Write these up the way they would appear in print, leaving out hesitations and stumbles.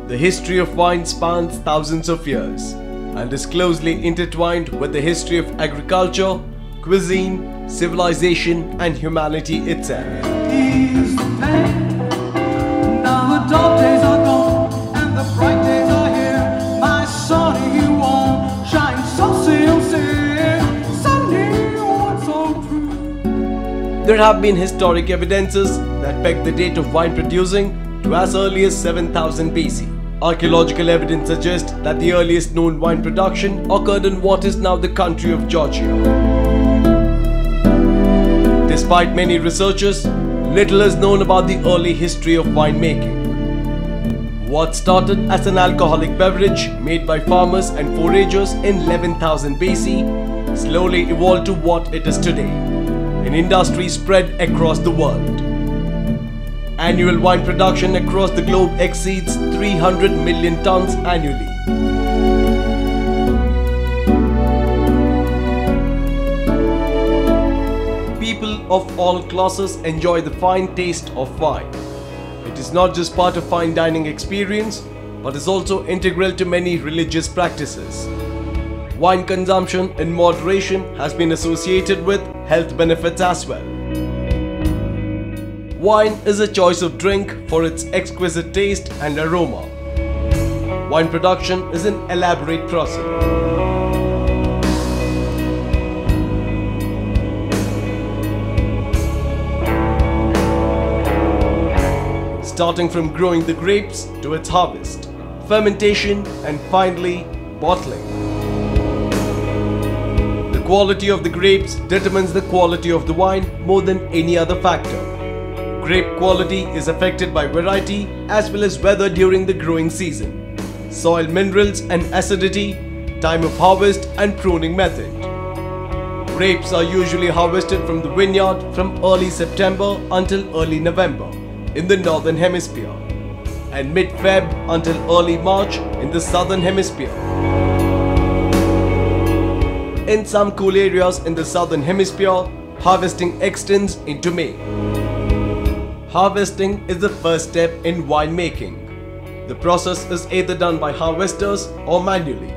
The history of wine spans thousands of years and is closely intertwined with the history of agriculture, cuisine, civilization, and humanity itself. Ease the pain. Now the dark days are gone and the bright days are here. My sunny one shines so sincere, sunny one so true. There have been historic evidences that peg the date of wine producing to as early as 7000 BC. Archaeological evidence suggests that the earliest known wine production occurred in what is now the country of Georgia. Despite many researchers, little is known about the early history of winemaking. What started as an alcoholic beverage made by farmers and foragers in 11,000 BC slowly evolved to what it is today, an industry spread across the world. Annual wine production across the globe exceeds 300 million tons annually. People of all classes enjoy the fine taste of wine. It is not just part of fine dining experience, but is also integral to many religious practices. Wine consumption in moderation has been associated with health benefits as well. Wine is a choice of drink for its exquisite taste and aroma. Wine production is an elaborate process. Starting from growing the grapes to its harvest, fermentation, and finally bottling. The quality of the grapes determines the quality of the wine more than any other factor. Grape quality is affected by variety as well as weather during the growing season, soil minerals and acidity, time of harvest and pruning method. Grapes are usually harvested from the vineyard from early September until early November in the northern hemisphere and mid-Feb until early March in the southern hemisphere. In some cool areas in the southern hemisphere, harvesting extends into May. Harvesting is the first step in winemaking. The process is either done by harvesters or manually.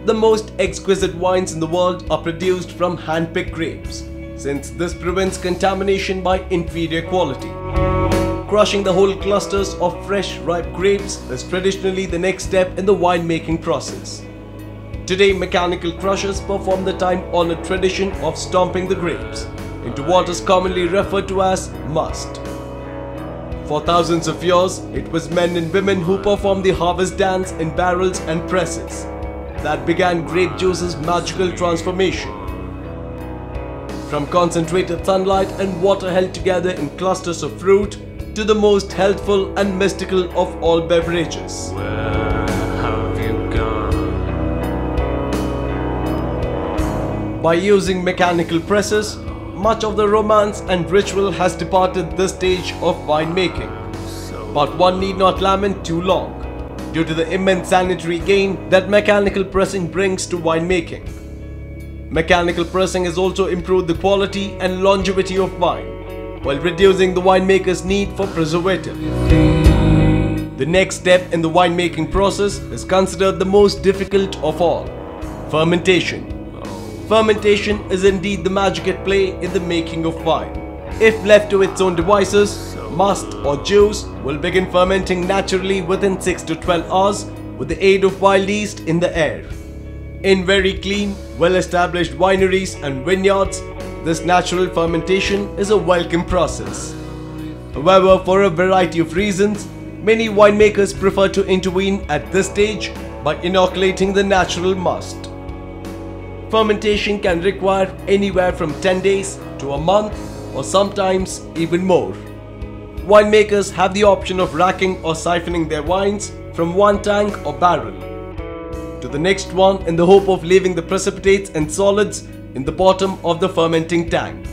The most exquisite wines in the world are produced from hand-picked grapes, since this prevents contamination by inferior quality. Crushing the whole clusters of fresh, ripe grapes is traditionally the next step in the winemaking process. Today, mechanical crushers perform the time-honored tradition of stomping the grapes into what is commonly referred to as must. For thousands of years, it was men and women who performed the harvest dance in barrels and presses that began grape juice's magical transformation. From concentrated sunlight and water held together in clusters of fruit to the most healthful and mystical of all beverages. Where have you gone? By using mechanical presses, much of the romance and ritual has departed this stage of winemaking. But one need not lament too long, due to the immense sanitary gain that mechanical pressing brings to winemaking. Mechanical pressing has also improved the quality and longevity of wine, while reducing the winemaker's need for preservative. The next step in the winemaking process is considered the most difficult of all: fermentation. Fermentation is indeed the magic at play in the making of wine. If left to its own devices, must or juice will begin fermenting naturally within 6 to 12 hours with the aid of wild yeast in the air. In very clean, well-established wineries and vineyards, this natural fermentation is a welcome process. However, for a variety of reasons, many winemakers prefer to intervene at this stage by inoculating the natural must. Fermentation can require anywhere from 10 days to a month or sometimes even more. Winemakers have the option of racking or siphoning their wines from one tank or barrel to the next one in the hope of leaving the precipitates and solids in the bottom of the fermenting tank.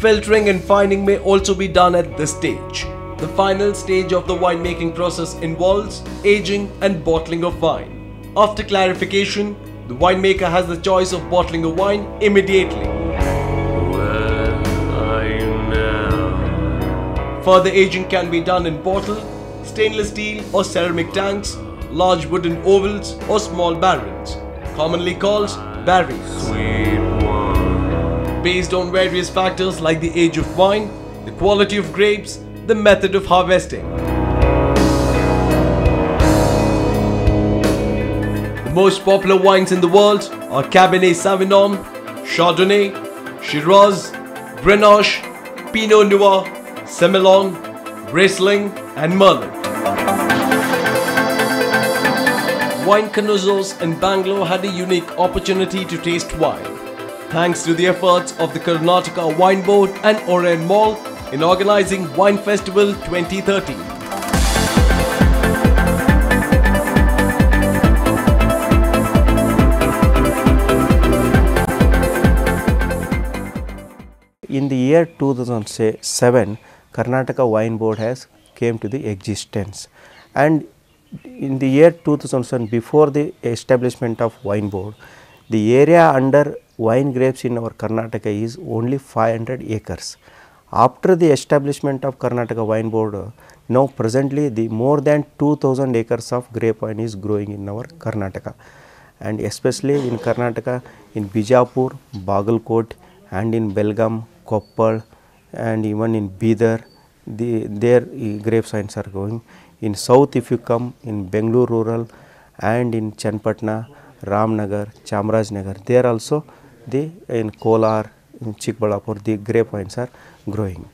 Filtering and fining may also be done at this stage. The final stage of the winemaking process involves aging and bottling of wine. After clarification, the winemaker has the choice of bottling a wine immediately. Where are you now? Further aging can be done in bottle, stainless steel or ceramic tanks, large wooden ovals or small barrels, commonly called barries. Sweet one. Based on various factors like the age of wine, the quality of grapes, the method of harvesting. The most popular wines in the world are Cabernet Sauvignon, Chardonnay, Shiraz, Grenache, Pinot Noir, Semillon, Riesling and Merlot. Wine connoisseurs in Bangalore had a unique opportunity to taste wine, thanks to the efforts of the Karnataka Wine Board and Orion Mall in organizing Wine Festival 2013. In the year 2007, Karnataka Wine Board has came to the existence, and in the year 2007, before the establishment of Wine Board, the area under wine grapes in our Karnataka is only 500 acres. After the establishment of Karnataka Wine Board, now presently the more than 2000 acres of grape wine is growing in our Karnataka, and especially in Karnataka, in Bijapur, Bagalkot and in Belgaum, Koppal and even in Bidar, their grape vines are growing. In south, if you come in Bengaluru rural and in Channapatna, Ramnagar, Chamarajnagar, there also in Kolar, in Chikbalapur, the grape vines are growing.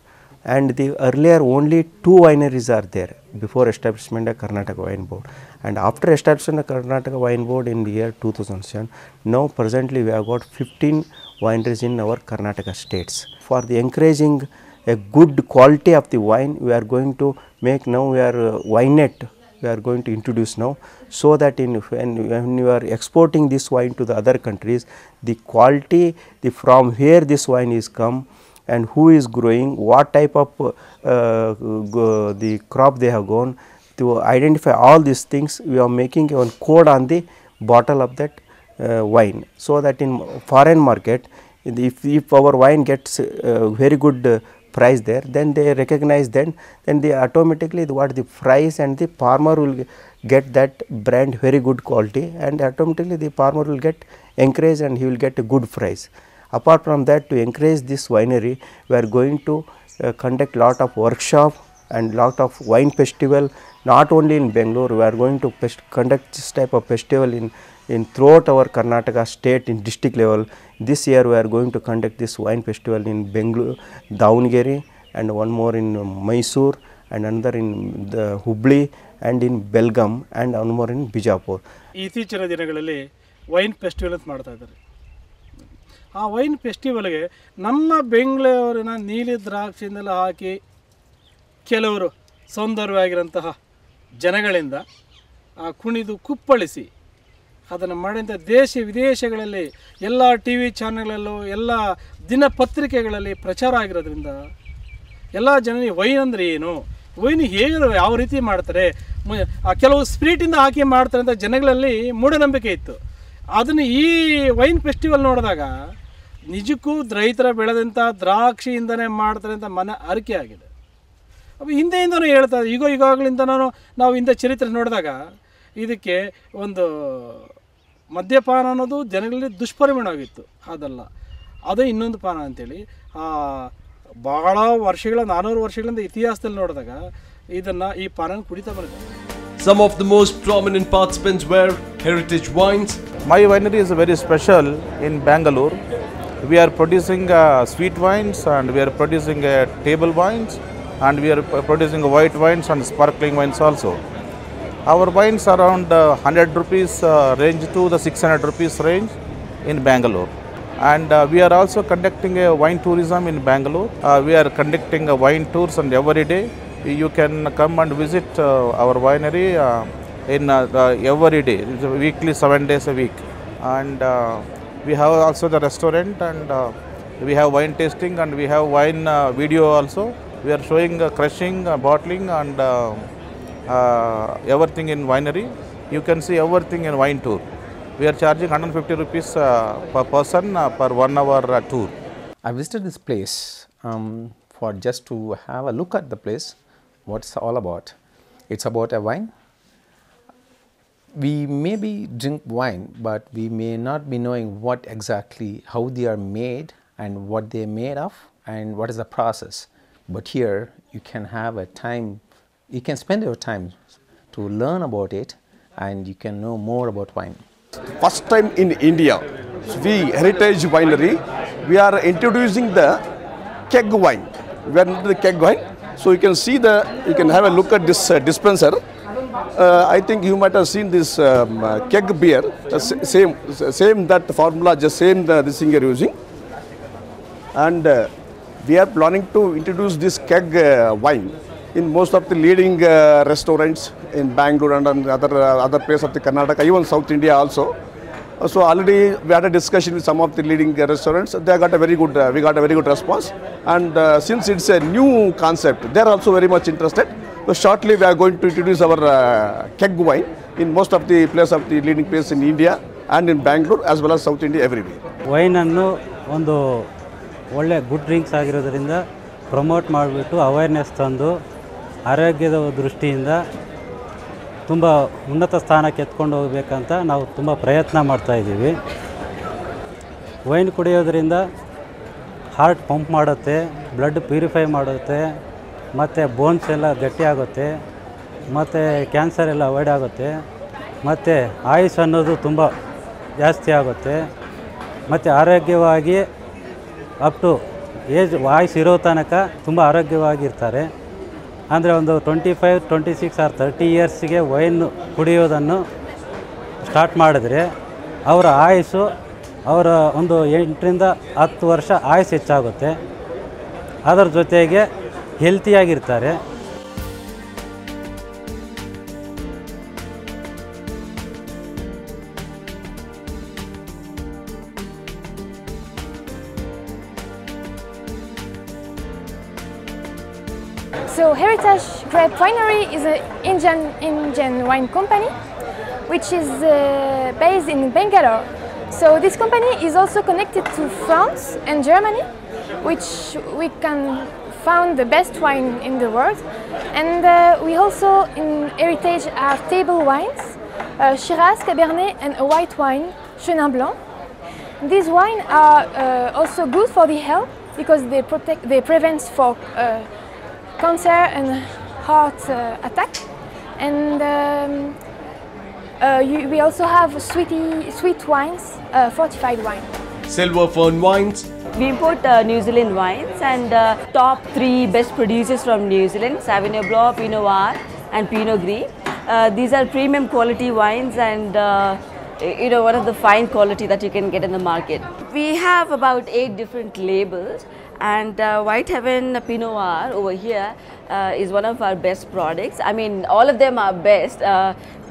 And the earlier only 2 wineries are there before establishment of Karnataka Wine Board. And after establishment of Karnataka Wine Board in the year 2007, now presently we have got 15 wineries in our Karnataka states. For the encouraging a good quality of the wine, we are going to make now, we are winenet, we are going to introduce now, so that when you are exporting this wine to the other countries, the quality, from where this wine is come and who is growing, what type of the crop they have grown, to identify all these things, we are making one code on the bottle of that wine, so that in foreign market, if our wine gets very good price there, then they recognize, then they automatically what the price, and the farmer will get that brand very good quality, and automatically the farmer will get encouraged and he will get a good price. Apart from that, to encourage this winery, we are going to conduct lot of workshop and lot of wine festival, not only in Bangalore, we are going to conduct this type of festival in throughout our Karnataka state in district level. This year we are going to conduct this wine festival in Bangalore, Davangere, and one more in Mysore, and another in the Hubli and in Belgaum, and one more in Bijapur. ಇತ್ತೀಚಿನ ದಿನಗಳಲ್ಲಿ wine festival ಅಂತ ಮಾಡ್ತಾ ಇದ್ದಾರೆ. ಆ wine ಫೆಸ್ಟಿವಲ್ಗೆ ನಮ್ಮ ಬೆಂಗಳೂರಿನ ನೀಲಿ ದ್ರಾಕ್ಷಿನೆಲ್ಲ ಹಾಕಿ ಕೆಲವರು ಸೌಂದರ್ಯವಾಗಿರೋಂತಹ ಜನಗಳಿಂದ ಕುಣಿದು ಕುಪ್ಪಳಿಸಿ ಅದನ್ನು ಮಾಡಿದಂಥ ದೇಶ ವಿದೇಶಗಳಲ್ಲಿ ಎಲ್ಲ ಟಿ ವಿ ಚಾನೆಲ್ಗಳಲ್ಲೂ ಎಲ್ಲ ದಿನಪತ್ರಿಕೆಗಳಲ್ಲಿ ಪ್ರಚಾರ ಆಗಿರೋದ್ರಿಂದ ಎಲ್ಲ ಜನರಿಗೆ ವೈನ್ ಅಂದರೆ ಏನು, ವೈನ್ ಹೇಗೆ ಯಾವ ರೀತಿ ಮಾಡ್ತಾರೆ, ಕೆಲವು ಸ್ಪಿರಿಟಿಂದ ಹಾಕಿ ಮಾಡ್ತಾರೆ ಅಂತ ಜನಗಳಲ್ಲಿ ಮೂಢನಂಬಿಕೆ ಇತ್ತು. ಅದನ್ನು ಈ ವೈನ್ ಫೆಸ್ಟಿವಲ್ ನೋಡಿದಾಗ ನಿಜಕ್ಕೂ ರೈತರ ಬೆಳೆದಂಥ ದ್ರಾಕ್ಷಿಯಿಂದನೇ ಮಾಡ್ತಾರೆ ಅಂತ ಅರಿಕೆ ಆಗಿದೆ. ಅವು ಹಿಂದೆಯಿಂದನೂ ಹೇಳ್ತಾರೆ, ಈಗಾಗಲಿಂದ ನಾವು ಇಂಥ ಚರಿತ್ರೆ ನೋಡಿದಾಗ ಇದಕ್ಕೆ ಒಂದು ಮದ್ಯಪಾನ ಅನ್ನೋದು ಜನಗಳಲ್ಲಿ ದುಷ್ಪರಿಣಾಮ ಆಗಿತ್ತು. ಅದಲ್ಲ, ಅದೇ ಇನ್ನೊಂದು ಪಾನ ಅಂತೇಳಿ ಭಾಳ ವರ್ಷಗಳ 400 ವರ್ಷಗಳಿಂದ ಇತಿಹಾಸದಲ್ಲಿ ನೋಡಿದಾಗ ಈ ಪಾನ ಕುಡಿತಾ ಬರ್ತಾರೆ. Some of the most prominent participants were Heritage Wines. My winery is very special in Bangalore. We are producing sweet wines, and we are producing table wines, and we are producing white wines and sparkling wines also. Our wines are around 100 rupees range to the 600 rupees range in Bangalore. And we are also conducting a wine tourism in Bangalore. We are conducting wine tours, and every day you can come and visit our winery in every day, weekly, 7 days a week. And we have also the restaurant, and we have wine tasting, and we have wine video also. We are showing crushing, bottling, and everything in winery. You can see everything in wine tour. We are charging 150 rupees per person per 1 hour tour. I visited this place for just to have a look at the place, what's all about. It's about a wine. We maybe drink wine, but we may not be knowing what exactly, how they are made and what they are made of and what is the process. But here you can have a time, you can spend your time to learn about it and you can know more about wine. First time in India, we Heritage Winery, we are introducing the keg wine. We are into the keg wine. So you can see you can have a look at this dispenser. I think you might have seen this keg beer, same that formula, just same this thing you are using. And we are planning to introduce this keg wine in most of the leading restaurants in Bangalore and other places of the Karnataka, even South India also. So already we had a discussion with some of the leading restaurants. They got a very good, we got a very good response. And since it's a new concept, they are also very much interested. So shortly we are going to introduce our keg wine in most of the places of the leading places in India and in Bangalore as well as South India everywhere. Wine ಅನ್ನು ಒಂದು ಒಳ್ಳೆ good drinks ಆಗಿರೋದ್ರಿಂದ promote ಮಾಡಿಬಿಟ್ಟು awareness ತಂದು ಆರೋಗ್ಯದ ದೃಷ್ಟಿಯಿಂದ ತುಂಬ ಉನ್ನತ ಸ್ಥಾನಕ್ಕೆ ಎತ್ಕೊಂಡು ಹೋಗಬೇಕಂತ ನಾವು ತುಂಬ ಪ್ರಯತ್ನ ಮಾಡ್ತಾಯಿದ್ದೀವಿ. ವೈನ್ ಕುಡಿಯೋದ್ರಿಂದ ಹಾರ್ಟ್ ಪಂಪ್ ಮಾಡುತ್ತೆ, ಬ್ಲಡ್ ಪ್ಯೂರಿಫೈ ಮಾಡುತ್ತೆ, ಮತ್ತು ಬೋನ್ಸ್ ಎಲ್ಲ ಗಟ್ಟಿಯಾಗುತ್ತೆ, ಮತ್ತು ಕ್ಯಾನ್ಸರ್ ಎಲ್ಲ ಅವಾಯ್ಡ್ ಆಗುತ್ತೆ, ಮತ್ತು ಆಯುಸ್ ಅನ್ನೋದು ತುಂಬ ಜಾಸ್ತಿ ಆಗುತ್ತೆ, ಮತ್ತು ಆರೋಗ್ಯವಾಗಿ ಅಪ್ ಟು ಏಜ್ ಆಯುಸ್ ಇರೋ ತನಕ ತುಂಬ ಆರೋಗ್ಯವಾಗಿರ್ತಾರೆ. ಅಂದರೆ ಒಂದು 25, 26 ಆರ್ 30 ಇಯರ್ಸಿಗೆ ವೈನ್ ಕುಡಿಯೋದನ್ನು ಸ್ಟಾರ್ಟ್ ಮಾಡಿದ್ರೆ ಅವರ ಆಯುಸ್ಸು ಅವರ ಒಂದು 8ರಿಂದ 10 ವರ್ಷ ಆಯುಸ್ ಹೆಚ್ಚಾಗುತ್ತೆ. ಅದರ ಜೊತೆಗೆ ಹೆಲ್ತಿಯಾಗಿರ್ತಾರೆ. So Heritage Grape Winery is an Indian wine company which is based in Bangalore. So this company is also connected to France and Germany, which we can find the best wine in the world. And we also in Heritage have table wines, Shiraz, Cabernet and a white wine, Chenin Blanc. These wines are also good for the health because they prevent for cancer and heart attack. And we also have sweet wines, fortified wine. Silver Fern Wines. We import New Zealand wines and top 3 best producers from New Zealand, Sauvignon Blanc, Pinot Noir and Pinot Gris. These are premium quality wines and one of the fine quality that you can get in the market. We have about 8 different labels. And White Heaven Pinot Noir over here is one of our best products. I mean, all of them are best,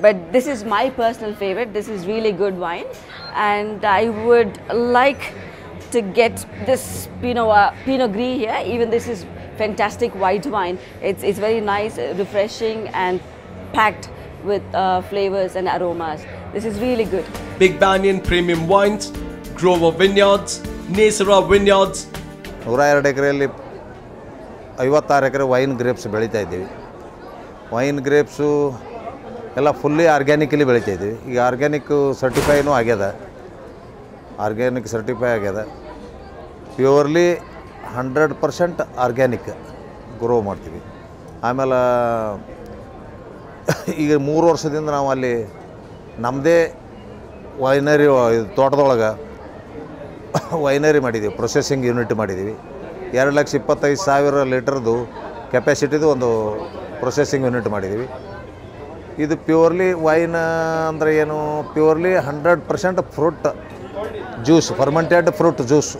but this is my personal favorite. This is really good wine, and I would like to get this Pinot Gris here. Even this is fantastic white wine. It's very nice, refreshing, and packed with flavors and aromas. This is really good. Big Banyan Premium Wines, Grover Vineyards, Nesera Vineyards. 102 ಎಕರೆಯಲ್ಲಿ 56 ಎಕರೆ wine grapes ಬೆಳೀತಾ ಇದ್ದೀವಿ. Wine grapes ಎಲ್ಲ fully organically ಬೆಳೀತಾ ಇದ್ದೀವಿ. ಈಗ organic ಸರ್ಟಿಫೈನೂ ಆಗ್ಯದ, organic certify ಆಗ್ಯದ. Purely 100% organic grow ಮಾಡ್ತೀವಿ. ಆಮೇಲೆ ಈಗ 3 ವರ್ಷದಿಂದ ನಾವು ಅಲ್ಲಿ ನಮ್ಮದೇ ವೈನರಿ ತೋಟದೊಳಗೆ ವೈನರಿ ಮಾಡಿದ್ದೀವಿ, ಪ್ರೊಸೆಸಿಂಗ್ ಯೂನಿಟ್ ಮಾಡಿದ್ದೀವಿ. 2,25,000 ಲೀಟರ್ದು ಕೆಪಾಸಿಟಿದು ಒಂದು ಪ್ರೊಸೆಸಿಂಗ್ ಯೂನಿಟ್ ಮಾಡಿದ್ದೀವಿ. ಇದು ಪ್ಯೂರ್ಲಿ ವೈನ್ ಅಂದರೆ ಏನು, purely 100% fruit juice, fermented fruit juice.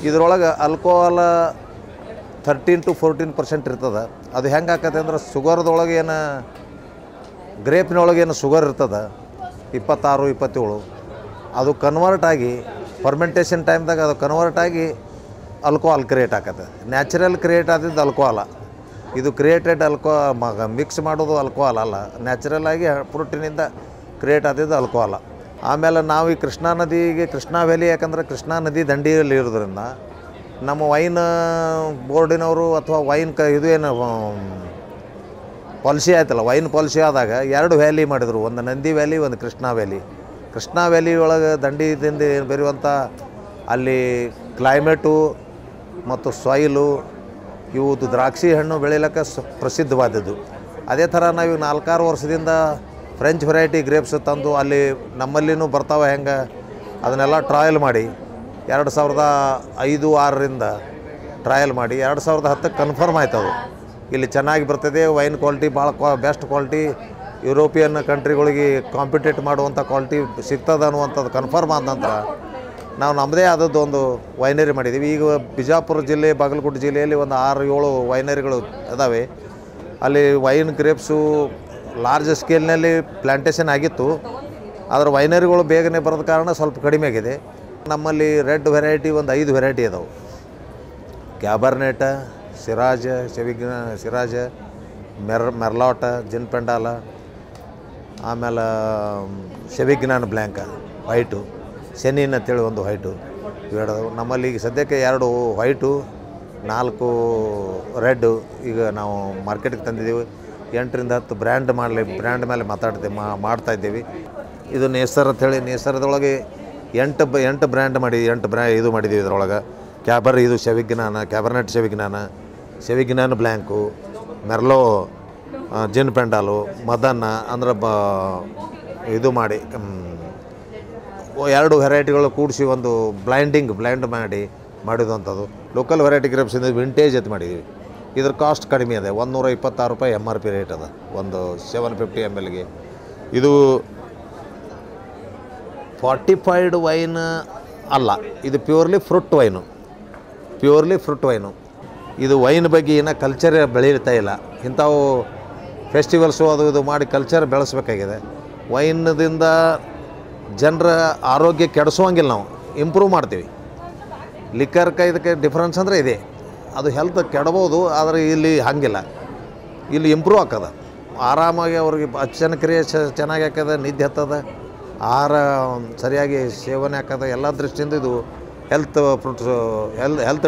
ಇದರೊಳಗೆ ಆಲ್ಕೋಹಾಲ್ 13 to 14% ಇರ್ತದೆ. ಅದು ಹೆಂಗೆ ಆಕತ್ತೆ ಅಂದ್ರೆ ಶುಗರ್ದೊಳಗೆ ಏನು, ಗ್ರೇಪ್ನೊಳಗೆ ಏನು ಶುಗರ್ ಇರ್ತದೆ 26, 27, ಅದು ಕನ್ವರ್ಟ್ ಆಗಿ ಫರ್ಮೆಂಟೇಷನ್ ಟೈಮ್ದಾಗ ಅದು ಕನ್ವರ್ಟ್ ಆಗಿ ಆಲ್ಕೋಹಾಲ್ ಕ್ರಿಯೇಟ್ ಆಕತ್ತೆ. ನ್ಯಾಚುರಲ್ ಕ್ರಿಯೇಟ್ ಆದಿದ್ದು ಆಲ್ಕೋಹಾಲ. ಇದು ಕ್ರಿಯೇಟೆಡ್ ಮಿಕ್ಸ್ ಮಾಡೋದು ಆಲ್ಕೋಹಾಲ್ ಅಲ್ಲ, ನ್ಯಾಚುರಲ್ ಆಗಿ ಫ್ರೂಟಿನಿಂದ ಕ್ರಿಯೇಟ್ ಆದಿದ್ದು ಆಲ್ಕೋಹಾಲ. ಆಮೇಲೆ ನಾವು ಈ ಕೃಷ್ಣಾ ನದಿಗೆ, ಕೃಷ್ಣಾ ವ್ಯಾಲಿ, ಯಾಕಂದರೆ ಕೃಷ್ಣಾ ನದಿ ದಂಡಿಯಲ್ಲಿ ಇರೋದ್ರಿಂದ ನಮ್ಮ ವೈನ್ ಬೋರ್ಡಿನವರು ಅಥವಾ ವೈನ್ ಇದು ಏನು ಪಾಲಿಸಿ ಆಯ್ತಲ್ಲ, ವೈನ್ ಪಾಲಿಸಿ ಆದಾಗ 2 ವ್ಯಾಲಿ ಮಾಡಿದರು, ಒಂದು ನಂದಿ ವ್ಯಾಲಿ, ಒಂದು ಕೃಷ್ಣಾ ವ್ಯಾಲಿ. ಕೃಷ್ಣಾ ವ್ಯಾಲಿ ಒಳಗೆ ದಂಡಿದಿಂದ ಬೆರೆಯುವಂಥ ಅಲ್ಲಿ ಕ್ಲೈಮೇಟು ಮತ್ತು ಸಾಯಿಲು ಇವು ದ್ರಾಕ್ಷಿ ಹಣ್ಣು ಬೆಳೀಲಿಕ್ಕೆ ಪ್ರಸಿದ್ಧವಾದದ್ದು. ಅದೇ ಥರ ನಾವು 4-6 ವರ್ಷದಿಂದ ಫ್ರೆಂಚ್ ವೆರೈಟಿ ಗ್ರೇಪ್ಸ್ ತಂದು ಅಲ್ಲಿ ನಮ್ಮಲ್ಲಿನೂ ಬರ್ತಾವೆ ಹೆಂಗೆ ಅದನ್ನೆಲ್ಲ ಟ್ರಯಲ್ ಮಾಡಿ 2005-6ರಿಂದ ಟ್ರಯಲ್ ಮಾಡಿ 2010ಕ್ಕೆ ಕನ್ಫರ್ಮ್ ಆಯ್ತು. ಅದು ಇಲ್ಲಿ ಚೆನ್ನಾಗಿ ಬರ್ತದೆ, ವೈನ್ ಕ್ವಾಲಿಟಿ ಭಾಳ ಬೆಸ್ಟ್ ಕ್ವಾಲಿಟಿ, ಯುರೋಪಿಯನ್ ಕಂಟ್ರಿಗಳಿಗೆ ಕಾಂಪಿಟೇಟ್ ಮಾಡುವಂಥ ಕ್ವಾಲಿಟಿ ಸಿಗ್ತದೆ ಅನ್ನುವಂಥದ್ದು ಕನ್ಫರ್ಮ್ ಆದ ನಂತರ ನಾವು ನಮ್ಮದೇ ಆದದ್ದು ಒಂದು ವೈನರಿ ಮಾಡಿದ್ದೀವಿ. ಈಗ ಬಿಜಾಪುರ ಜಿಲ್ಲೆ, ಬಾಗಲಕೋಟೆ ಜಿಲ್ಲೆಯಲ್ಲಿ ಒಂದು 6-7 ವೈನರಿಗಳು ಇದ್ದಾವೆ. ಅಲ್ಲಿ ವೈನ್ ಗ್ರೇಪ್ಸು ಲಾರ್ಜ್ ಸ್ಕೇಲ್ನಲ್ಲಿ ಪ್ಲ್ಯಾಂಟೇಷನ್ ಆಗಿತ್ತು, ಆದರೆ ವೈನರಿಗಳು ಬೇಗನೆ ಬರೋದ ಕಾರಣ ಸ್ವಲ್ಪ ಕಡಿಮೆ ಆಗಿದೆ. ನಮ್ಮಲ್ಲಿ ರೆಡ್ ವೆರೈಟಿ ಒಂದು 5 ವೆರೈಟಿ ಇದಾವೆ. ಕ್ಯಾಬರ್ನೆಟ, ಸಿರಾಜ, ಮೆರ್ಲಾಟ, ಜಿನ್ ಪೆಂಡಾಲ, ಆಮೇಲೆ ಶೆವಿಗ್ನಾನ್ ಬ್ಲ್ಯಾಂಕ ವೈಟು, ಶೆನಿನ್ ಅಂತೇಳಿ ಒಂದು ವೈಟು ಇವೆರಡು ನಮ್ಮಲ್ಲಿ. ಈಗ ಸದ್ಯಕ್ಕೆ 2 ವೈಟು, 4 ರೆಡ್ಡು ಈಗ ನಾವು ಮಾರ್ಕೆಟಿಗೆ ತಂದಿದ್ದೀವಿ. 8-10 ಬ್ರ್ಯಾಂಡ್ ಮೇಲೆ ಮಾಡ್ತಾಯಿದ್ದೀವಿ. ಇದು ನೇಸರ್ ಅಂಥೇಳಿ, ನೇಸರದೊಳಗೆ 8 ಬ್ರ್ಯಾಂಡ್ ಮಾಡಿ 8 ಇದು ಮಾಡಿದ್ದೀವಿ. ಇದರೊಳಗೆ ಇದು ಕ್ಯಾಬರ್ನೆಟ್ ಶೆವಿಗ್ನಾನ್ ಬ್ಲ್ಯಾಂಕು, ಮೆರ್ಲೋ, ಜಿನ್ ಪೆಂಡಾಲು, ಮದನ್ನ ಅಂದ್ರೆ ಇದು ಮಾಡಿ 2 ವೆರೈಟಿಗಳು ಕೂಡಿಸಿ ಒಂದು ಬ್ಲೈಂಡ್ ಮಾಡಿದಂಥದ್ದು. ಲೋಕಲ್ ವೆರೈಟಿ ಗ್ರೇಪ್ಸಿಂದ ವಿಂಟೇಜ್ ಅಂತ ಮಾಡಿದ್ದೀವಿ. ಇದ್ರ ಕಾಸ್ಟ್ ಕಡಿಮೆ ಇದೆ, 126 ರೂಪಾಯಿ MRP ರೇಟ್ ಅದ ಒಂದು 750 mlಗೆ. ಇದು ಫಾರ್ಟಿಫೈಡ್ ವೈನ್ ಅಲ್ಲ, ಇದು ಪ್ಯೂರ್ಲಿ ಫ್ರೂಟ್ ವೈನು. ಇದು ವೈನ್ ಬಗ್ಗೆ ಏನೋ ಕಲ್ಚರ್ ಬೆಳೀತಾ ಇಲ್ಲ. ಇಂಥವು ಫೆಸ್ಟಿವಲ್ಸು ಅದು ಇದು ಮಾಡಿ ಕಲ್ಚರ್ ಬೆಳೆಸ್ಬೇಕಾಗಿದೆ. ವೈನ್ದಿಂದ ಜನರ ಆರೋಗ್ಯ ಕೆಡಿಸೋಂಗಿಲ್ಲ, ನಾವು ಇಂಪ್ರೂವ್ ಮಾಡ್ತೀವಿ. ಲಿಕ್ಕರ್ಗೆ ಇದಕ್ಕೆ ಡಿಫ್ರೆನ್ಸ್ ಅಂದರೆ ಇದೆ, ಅದು ಹೆಲ್ತ್ ಕೆಡಬೋದು, ಆದರೆ ಇಲ್ಲಿ ಹಾಗಿಲ್ಲ. ಇಲ್ಲಿ ಇಂಪ್ರೂವ್ ಆಗ್ತದೆ, ಆರಾಮಾಗಿ ಅವ್ರಿಗೆ ಪಚನ ಕ್ರಿಯೆ ಚೆನ್ನಾಗಿ ಆಗ್ತದೆ, ನಿದ್ದೆ ಹತ್ತದ, ಆಹಾರ ಸರಿಯಾಗಿ ಸೇವನೆ ಆಗ್ತದೆ. ಎಲ್ಲ ದೃಷ್ಟಿಯಿಂದ ಇದು ಹೆಲ್ತ್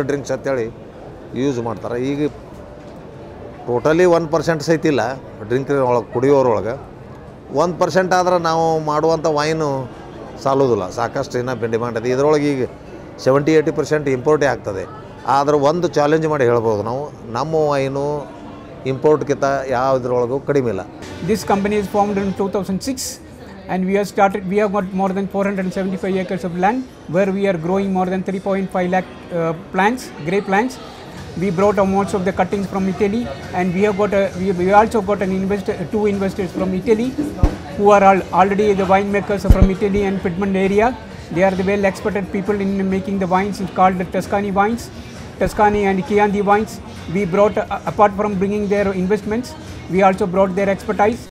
ಡ್ರಿಂಕ್ಸ್ ಅಂತೇಳಿ ಯೂಸ್ ಮಾಡ್ತಾರೆ. ಈಗ ಟೋಟಲಿ 1% ಸಹಿತಿಲ್ಲ ಡ್ರಿಂಕ್ ಒಳಗೆ, ಕುಡಿಯೋರೊಳಗೆ 1% ಆದ್ರೆ ನಾವು ಮಾಡುವಂಥ ವೈನು ಸಾಲೋದಿಲ್ಲ, ಸಾಕಷ್ಟು ಇನ್ನೂ ಡಿಮಾಂಡ್ ಇದೆ. ಇದರೊಳಗೆ ಈಗ 70-80% ಇಂಪೋರ್ಟೇ ಆಗ್ತದೆ. ಆದರೆ ಒಂದು ಚಾಲೆಂಜ್ ಮಾಡಿ ಹೇಳ್ಬೋದು ನಾವು, ನಮ್ಮ ವೈನು ಇಂಪೋರ್ಟ್ಗಿಂತ ಯಾವುದ್ರೊಳಗೂ ಕಡಿಮೆ ಇಲ್ಲ. This company is formed in 2006 and we have got more than 475 acres of land where we are growing more than 3.5 lakh plants, grape plants. We brought most of the cuttings from Italy, and we also got 2 investors from Italy who are already the winemakers from Italy and Piedmont area. They are the well experted people in making the wines. It's called the Tuscany and Chianti wines. We brought, apart from bringing their investments, we also brought their expertise.